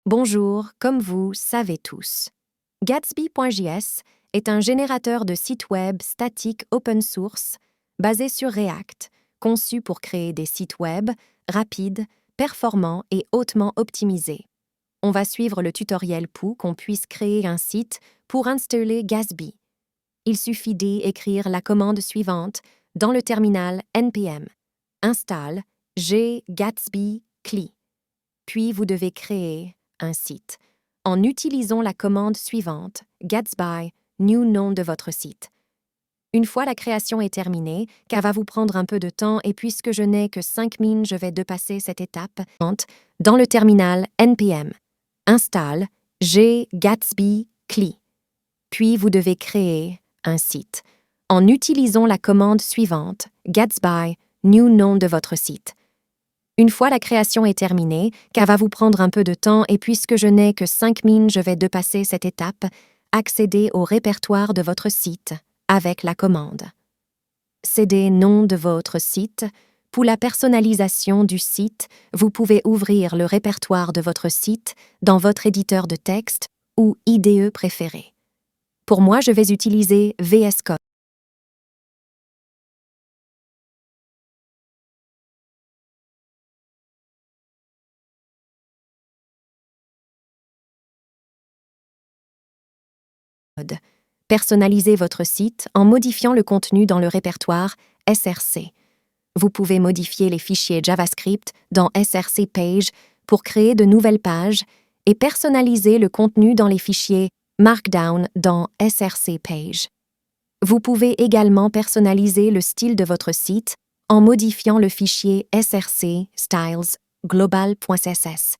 Bonjour, comme vous savez tous. Gatsby.js est un générateur de sites web statique open source basé sur React, conçu pour créer des sites web rapides, performants et hautement optimisés. On va suivre le tutoriel pour qu'on puisse créer un site pour installer Gatsby. Il suffit d'écrire la commande suivante dans le terminal npm install ggatsby cli. Puis vous devez créer un site en utilisant la commande suivante, Gatsby, new nom de votre site. Une fois la création est terminée, car va vous prendre un peu de temps et puisque je n'ai que 5 minutes, je vais dépasser cette étape. Dans le terminal npm, install ggatsby cli. Puis vous devez créer un site en utilisant la commande suivante, Gatsby, new nom de votre site. Une fois la création est terminée, car va vous prendre un peu de temps et puisque je n'ai que 5 minutes, je vais dépasser cette étape, accédez au répertoire de votre site avec la commande. Cédez nom de votre site. Pour la personnalisation du site, vous pouvez ouvrir le répertoire de votre site dans votre éditeur de texte ou IDE préféré. Pour moi, je vais utiliser VS Code. Personnalisez votre site en modifiant le contenu dans le répertoire SRC. Vous pouvez modifier les fichiers JavaScript dans SRC Page pour créer de nouvelles pages et personnaliser le contenu dans les fichiers Markdown dans SRC Page. Vous pouvez également personnaliser le style de votre site en modifiant le fichier SRC Styles global.css.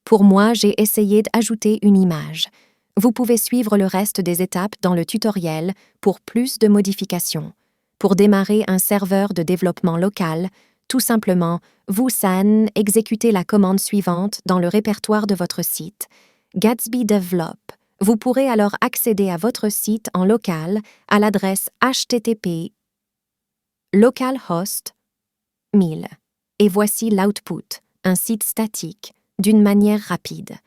Pour moi, j'ai essayé d'ajouter une image. Vous pouvez suivre le reste des étapes dans le tutoriel pour plus de modifications. Pour démarrer un serveur de développement local, tout simplement, vous exécutez la commande suivante dans le répertoire de votre site, Gatsby Develop. Vous pourrez alors accéder à votre site en local à l'adresse http localhost 1000. Et voici l'output, un site statique, d'une manière rapide.